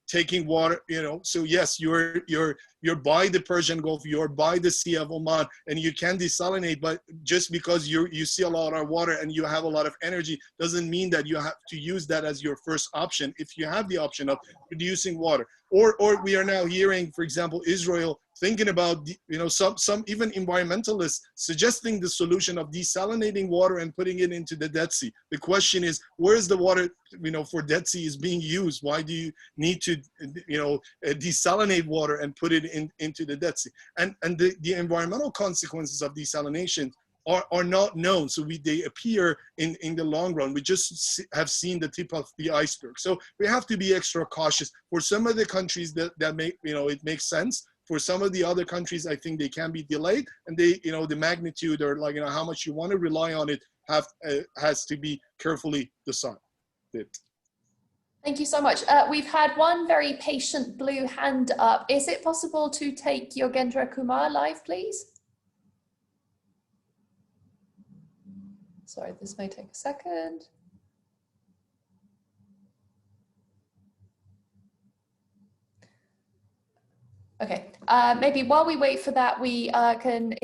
Taking water, you know, so yes, you're by the Persian Gulf, you're by the Sea of Oman, and you can desalinate, but just because you see a lot of water and you have a lot of energy doesn't mean that you have to use that as your first option if you have the option of producing water. Or we are now hearing, for example, Israel thinking about, you know, some even environmentalists suggesting the solution of desalinating water and putting it into the Dead Sea. The question is, where is the water, you know, for Dead Sea is being used? Why do you need to, you know, desalinate water and put it into the Dead Sea? And the environmental consequences of desalination are not known. So they appear in the long run. We just have seen the tip of the iceberg. So we have to be extra cautious. For some of the countries that make, you know, it makes sense. For some of the other countries, I think they can be delayed, and they, you know, the magnitude or, like, you know, how much you want to rely on it has to be carefully decided. Thank you so much. We've had one very patient blue hand up. Is it possible to take Yogendra Kumar live, please? Sorry, this may take a second. Okay, maybe while we wait for that, we can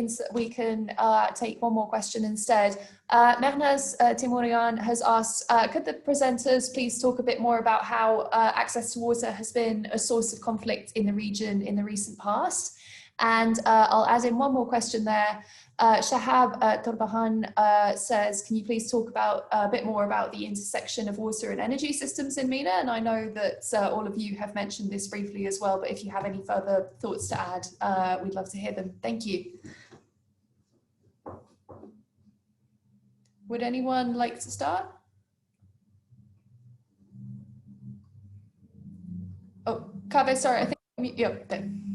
take one more question instead. Mehnaz Timurian has asked, could the presenters please talk a bit more about how access to water has been a source of conflict in the region in the recent past? And I'll add in one more question there. Shahab Turbahan says, can you please talk about a bit more about the intersection of water and energy systems in MENA? And I know that all of you have mentioned this briefly as well, but if you have any further thoughts to add, we'd love to hear them. Thank you. Would anyone like to start? Oh, Kaveh, sorry, I think, yeah.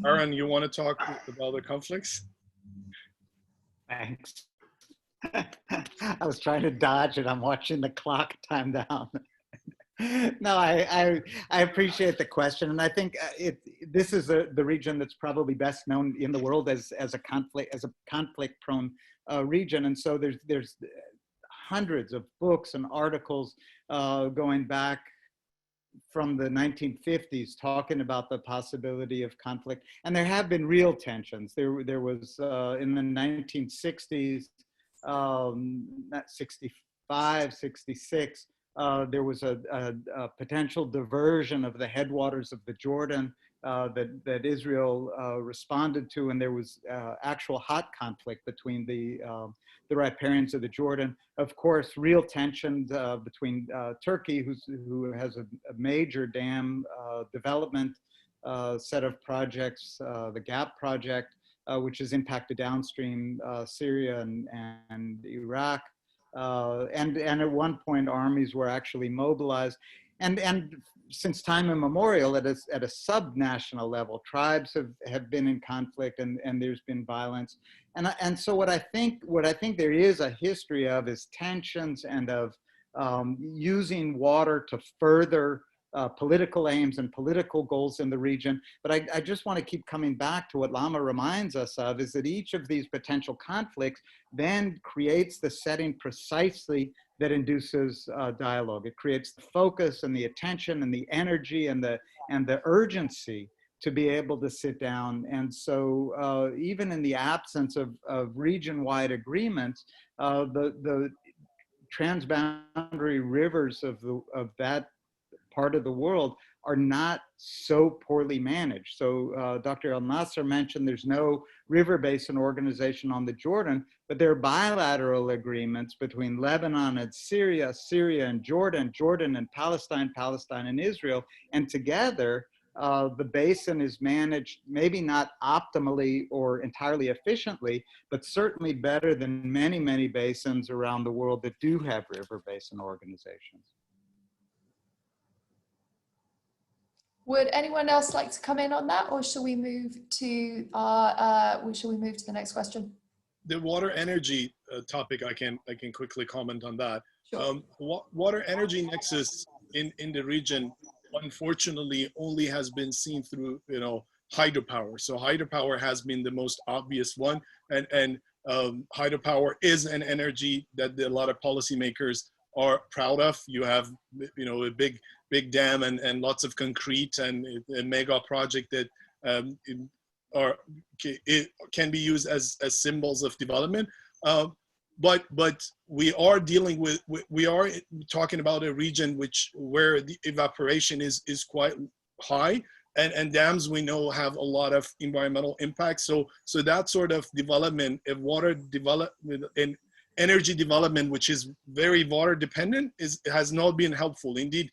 Aaron, you want to talk about the conflicts? Thanks. I was trying to dodge it. I'm watching the clock time down. No, I appreciate the question, and I think this is the region that's probably best known in the world as a conflict-prone region, and so there's hundreds of books and articles going back from the 1950s talking about the possibility of conflict, and there have been real tensions. There was in the 1960s, not 65, 66. There was a potential diversion of the headwaters of the Jordan that Israel responded to, and there was actual hot conflict between the riparians of the Jordan. Of course, real tension between Turkey, who has a major dam development set of projects, the GAP project, which has impacted downstream Syria and Iraq. And at one point, armies were actually mobilized. And since time immemorial, at a subnational level, tribes have been in conflict, and there's been violence. And so what I think there is a history of is tensions and of using water to further political aims and political goals in the region. But I just want to keep coming back to what Lama reminds us of, is that each of these potential conflicts then creates the setting precisely that induces dialogue. It creates the focus and the attention and the energy and the urgency to be able to sit down. And so even in the absence of region-wide agreements, the transboundary rivers of that part of the world are not so poorly managed. So Dr. El-Nasser mentioned there's no river basin organization on the Jordan, but there are bilateral agreements between Lebanon and Syria, Syria and Jordan, Jordan and Palestine, Palestine and Israel, and together the basin is managed maybe not optimally or entirely efficiently, but certainly better than many, many basins around the world that do have river basin organizations. Would anyone else like to come in on that, or shall we move to the next question? The water energy topic, I can quickly comment on that. Sure. Water energy nexus in the region, unfortunately, only has been seen through hydropower. So hydropower has been the most obvious one, and hydropower is an energy that a lot of policymakers are proud of. You have a big dam and lots of concrete and a mega project that it can be used as symbols of development. But we are talking about a region where the evaporation is quite high, and dams we know have a lot of environmental impact. So that sort of development of water development and energy development, which is very water dependent, has not been helpful. Indeed,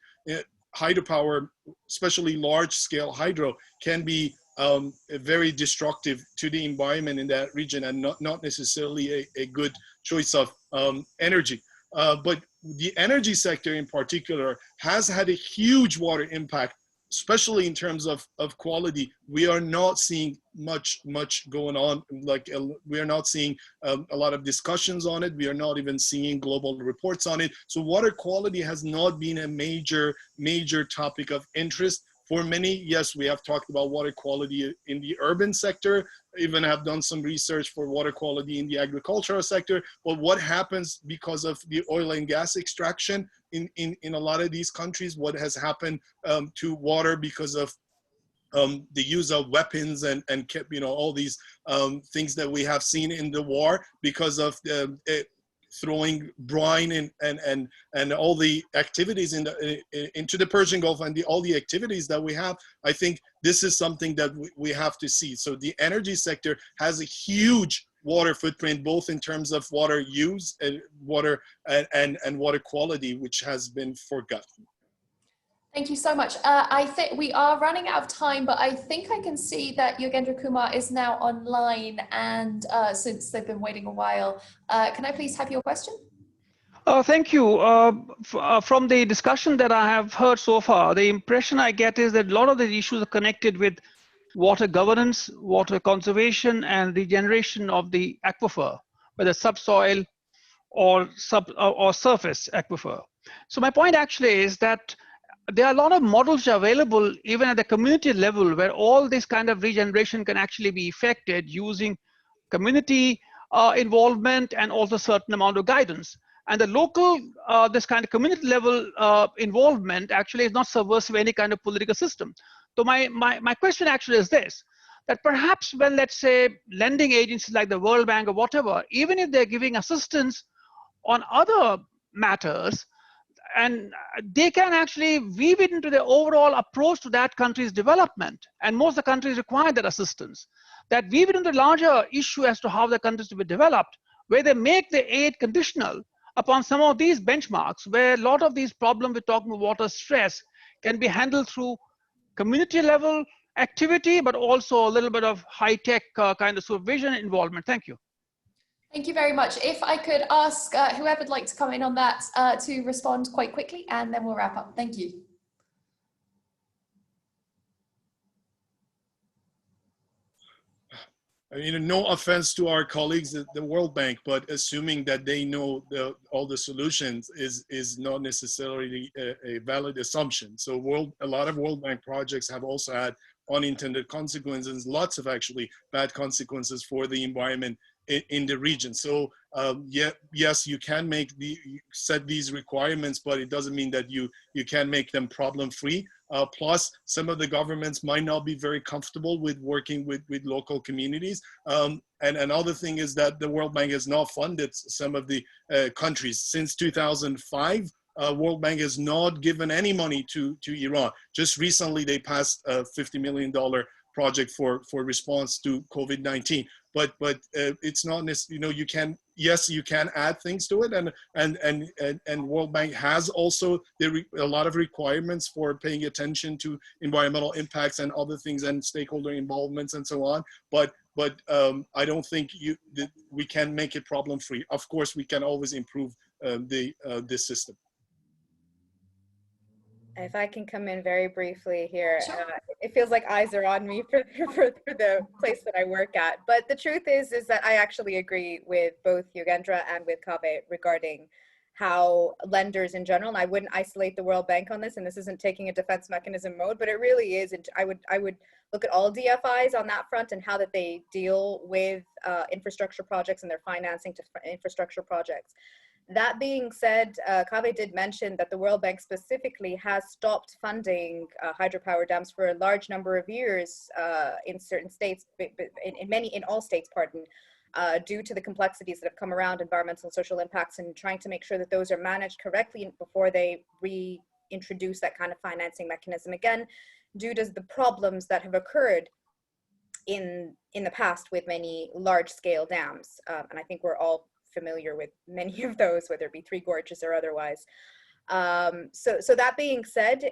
hydropower, especially large scale hydro, can be very destructive to the environment in that region, and not necessarily a good choice of energy. But the energy sector in particular has had a huge water impact, especially in terms of quality. We are not seeing much going on. We are not seeing a lot of discussions on it. We are not even seeing global reports on it. So water quality has not been a major topic of interest for many. Yes, we have talked about water quality in the urban sector, even have done some research for water quality in the agricultural sector. But what happens because of the oil and gas extraction in a lot of these countries? What has happened to water because of the use of weapons and all these things that we have seen in the war because of throwing brine and all the activities into the Persian Gulf and all the activities that we have, I think this is something that we have to see. So the energy sector has a huge water footprint, both in terms of water use and water quality, which has been forgotten. Thank you so much. I think we are running out of time, but I think I can see that Yogendra Kumar is now online, and since they've been waiting a while, can I please have your question? Thank you. From the discussion that I have heard so far, the impression I get is that a lot of the issues are connected with water governance, water conservation, and regeneration of the aquifer, whether subsoil or surface aquifer. So my point actually is that there are a lot of models available even at the community level where all this kind of regeneration can actually be effected using community involvement and also a certain amount of guidance. And the local, this kind of community level involvement actually is not subversive of any kind of political system. So my question actually is this, that perhaps when, let's say, lending agencies like the World Bank or whatever, even if they're giving assistance on other matters, and they can actually weave it into the overall approach to that country's development. And most of the countries require that assistance. That weave it into the larger issue as to how the countries to be developed, where they make the aid conditional upon some of these benchmarks, where a lot of these problems we're talking about water stress can be handled through community level activity, but also a little bit of high-tech kind of supervision involvement. Thank you. Thank you very much. If I could ask whoever would like to come in on that to respond quite quickly, and then we'll wrap up. Thank you. I mean, no offense to our colleagues at the World Bank, but assuming that they know all the solutions is not necessarily a valid assumption. So a lot of World Bank projects have also had unintended consequences, lots of actually bad consequences for the environment in the region. So yes, you can set these requirements, but it doesn't mean that you can make them problem-free. Plus, some of the governments might not be very comfortable with working with local communities. And another thing is that the World Bank has not funded some of the countries. Since 2005, World Bank has not given any money to Iran. Just recently, they passed a $50 million project for response to COVID-19. But it's not necessarily, you can, yes, you can add things to it, and World Bank has also a lot of requirements for paying attention to environmental impacts and other things and stakeholder involvements and so on. But I don't think we can make it problem free. Of course, we can always improve this system. If I can come in very briefly here, Sure. It feels like eyes are on me for the place that I work at. But the truth is that I actually agree with both Yogendra and with Kaveh regarding how lenders in general, and I wouldn't isolate the World Bank on this, and this isn't taking a defense mechanism mode, but it really is. I would look at all DFIs on that front and how that they deal with infrastructure projects and their financing to infrastructure projects. That being said, Kaveh did mention that the World Bank specifically has stopped funding hydropower dams for a large number of years in certain states, in all states, pardon, due to the complexities that have come around environmental and social impacts, and trying to make sure that those are managed correctly before they reintroduce that kind of financing mechanism again, due to the problems that have occurred in the past with many large-scale dams. And I think we're all familiar with many of those, whether it be Three Gorges or otherwise. So that being said,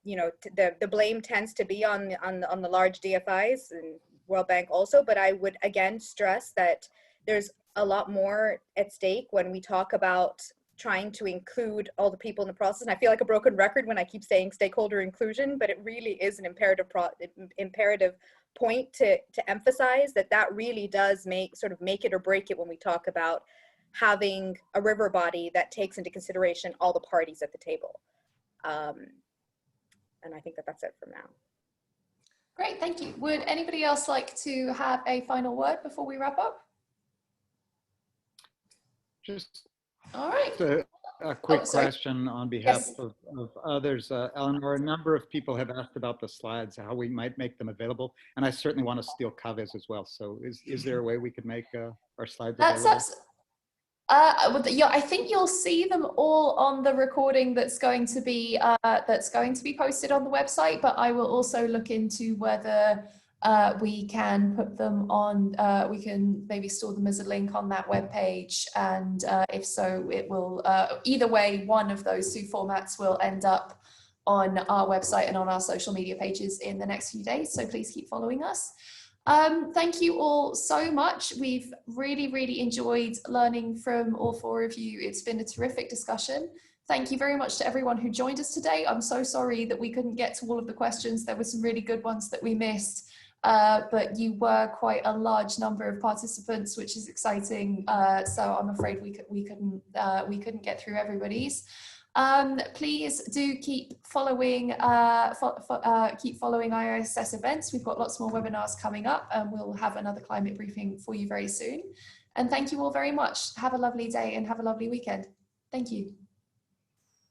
the blame tends to be on the large DFIs and World Bank also, but I would again stress that there's a lot more at stake when we talk about trying to include all the people in the process. And I feel like a broken record when I keep saying stakeholder inclusion, but it really is an imperative point to emphasize that really does make it or break it when we talk about having a river body that takes into consideration all the parties at the table. And I think that's it for now. Great, thank you. Would anybody else like to have a final word before we wrap up? Just All right. a quick question on behalf of others. Eleanor, a number of people have asked about the slides, how we might make them available. And I certainly want to steal Kaveh's as well. So is there a way we could make our slides available? Yeah, I think you'll see them all on the recording that's going to be posted on the website. But I will also look into whether we can put them on. We can maybe store them as a link on that webpage, and if so, it will. Either way, one of those two formats will end up on our website and on our social media pages in the next few days. So please keep following us. Thank you all so much. We've really enjoyed learning from all four of you. It's been a terrific discussion. Thank you very much to everyone who joined us today. I'm so sorry that we couldn't get to all of the questions. There were some really good ones that we missed, but you were quite a large number of participants, which is exciting. So I'm afraid we couldn't get through everybody's. Please do keep following IISS events. We've got lots more webinars coming up, and we'll have another climate briefing for you very soon. And thank you all very much. Have a lovely day and have a lovely weekend. Thank you.